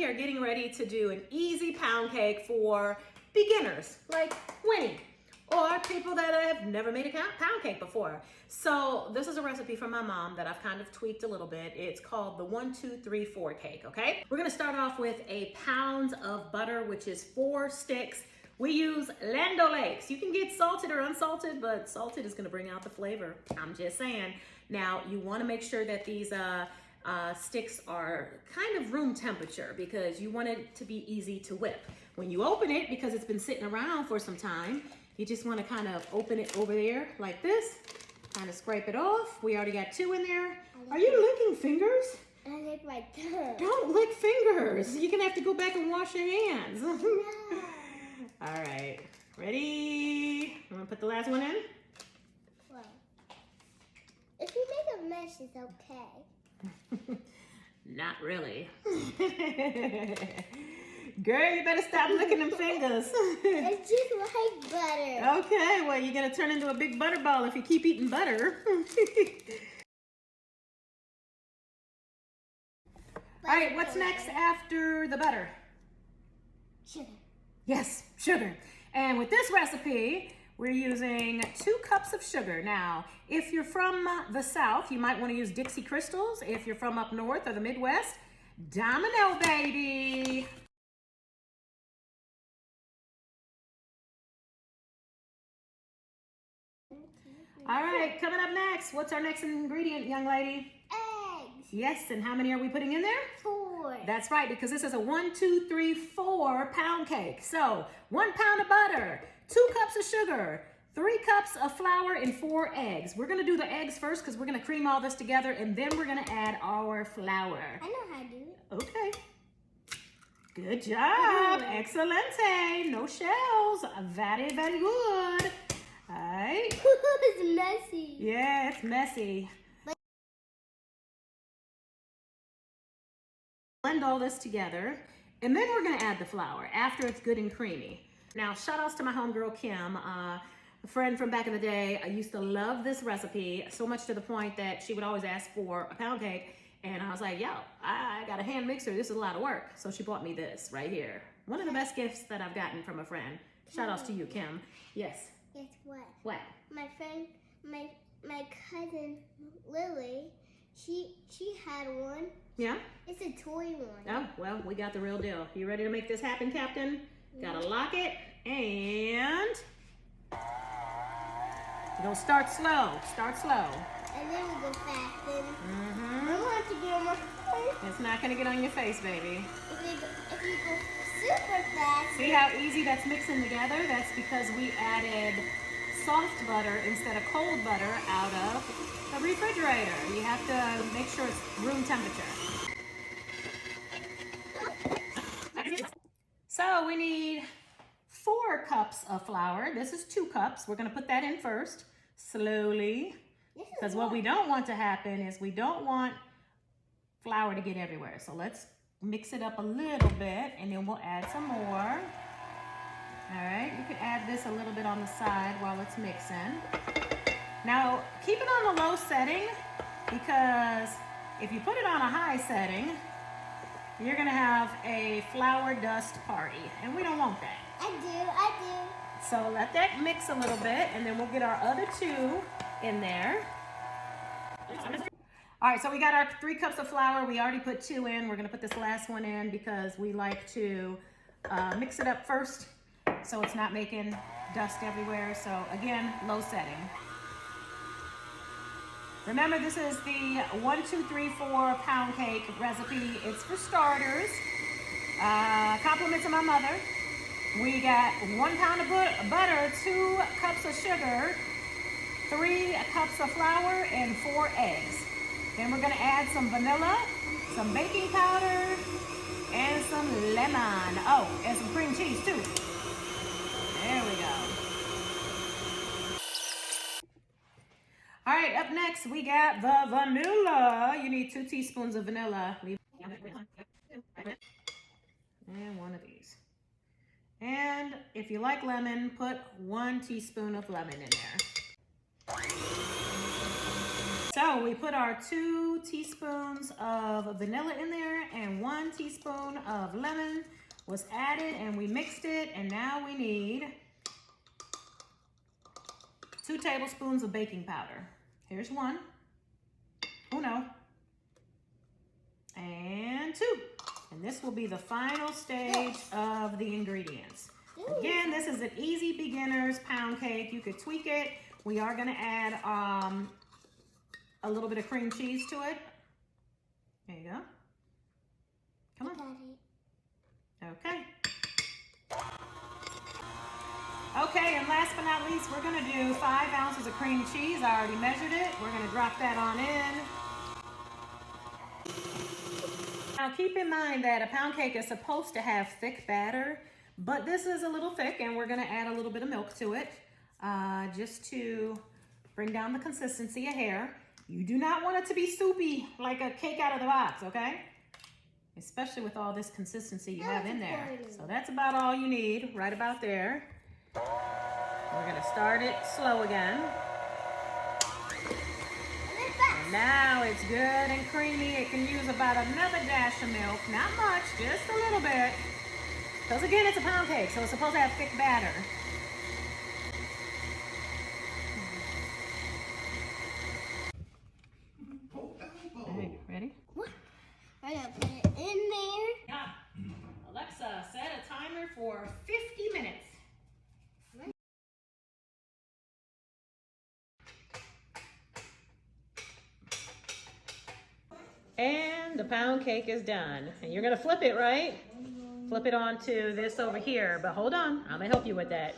are getting ready to do an easy pound cake for beginners like Winnie or people that have never made a pound cake before. So this is a recipe from my mom that I've kind of tweaked a little bit. It's called the 1, 2, 3, 4 cake, okay? We're gonna start off with a pound of butter, which is 4 sticks. We use Land O'Lakes. You can get salted or unsalted, but salted is gonna bring out the flavor. I'm just saying. Now, you wanna make sure that these sticks are kind of room temperature because you want it to be easy to whip. When you open it, because it's been sitting around for some time, you just want to kind of open it over there like this, kind of scrape it off. We already got 2 in there. Are you licking fingers? I lick my tongue. Don't lick fingers. You're gonna have to go back and wash your hands. No. All right, ready? You want to put the last one in? Well, if you make a mess, it's okay. Not really. Girl, you better stop licking them fingers. It's just like butter. Okay, well, you're gonna turn into a big butter ball if you keep eating butter. All right, what's next after the butter? Sugar. Yes, sugar. And with this recipe, we're using 2 cups of sugar. Now, if you're from the South, you might want to use Dixie Crystals. If you're from up north or the Midwest, GlamBaby. All right, coming up next, what's our next ingredient, young lady? Eggs. Yes, and how many are we putting in there? 4. That's right, because this is a 1, 2, 3, 4 pound cake. So 1 pound of butter, 2 cups of sugar, 3 cups of flour, and 4 eggs. We're gonna do the eggs first because we're gonna cream all this together and then we're gonna add our flour. I know how to do it. Okay. Good job. Excelente. No shells. Very, very good. All right. It's messy. Yeah, it's messy. Blend all this together, and then we're gonna add the flour after it's good and creamy. Now, shout outs to my homegirl, Kim, a friend from back in the day. I used to love this recipe so much to the point that she would always ask for a pound cake, and I was like, yo, I got a hand mixer. This is a lot of work. So she bought me this right here. One of the best gifts that I've gotten from a friend. Shout outs to you, Kim. Yes. Guess what? What? My friend, my cousin Lily, she had one. Yeah? It's a toy one. Oh, well, we got the real deal. You ready to make this happen, Captain? Gotta lock it, and you're gonna start slow. Start slow. And then we go fast. I Mm-hmm. don't have to get on my face. It's not gonna get on your face, baby. If you go super fast. See how easy that's mixing together? That's because we added soft butter instead of cold butter out of the refrigerator. You have to make sure it's room temperature. So we need 4 cups of flour. This is 2 cups. We're gonna put that in first, slowly. Because what we don't want to happen is we don't want flour to get everywhere. So let's mix it up a little bit and then we'll add some more. All right, you can add this a little bit on the side while it's mixing. Now, keep it on the low setting because if you put it on a high setting, you're gonna have a flour dust party and we don't want that. I do. So let that mix a little bit and then we'll get our other 2 in there. All right, so we got our 3 cups of flour. We already put 2 in. We're gonna put this last one in because we like to mix it up first so it's not making dust everywhere. So again, low setting. Remember, this is the 1, 2, 3, 4 pound cake recipe. It's for starters. Compliments of my mother. We got 1 pound of butter, 2 cups of sugar, 3 cups of flour, and 4 eggs. Then we're gonna add some vanilla, some baking powder, and some lemon. Oh, and some cream cheese too. There we go. All right, up next we got the vanilla. You need 2 teaspoons of vanilla. And 1 of these. And if you like lemon, put 1 teaspoon of lemon in there. So we put our 2 teaspoons of vanilla in there and 1 teaspoon of lemon was added, and we mixed it, and now we need 2 tablespoons of baking powder. Here's 1. Oh no. And 2. And this will be the final stage of the ingredients. Again, this is an easy beginner's pound cake. You could tweak it. We are gonna add a little bit of cream cheese to it. There you go. Come on. Okay. Okay, and last but not least, we're gonna do 5 ounces of cream cheese. I already measured it. We're gonna drop that on in. Now keep in mind that a pound cake is supposed to have thick batter, but this is a little thick, and we're gonna add a little bit of milk to it, just to bring down the consistency a hair. You do not want it to be soupy like a cake out of the box, okay? Especially with all this consistency you have in there. So that's about all you need, right about there. We're gonna start it slow again. And now it's good and creamy. It can use about another dash of milk. Not much, just a little bit. Because again, it's a pound cake, so it's supposed to have thick batter. Okay, ready? What? I'm gonna put it in there. Yeah. Alexa, set a timer for 50 minutes. And the pound cake is done. And you're gonna flip it, right? Flip it onto this over here, but hold on, I'm gonna help you with that.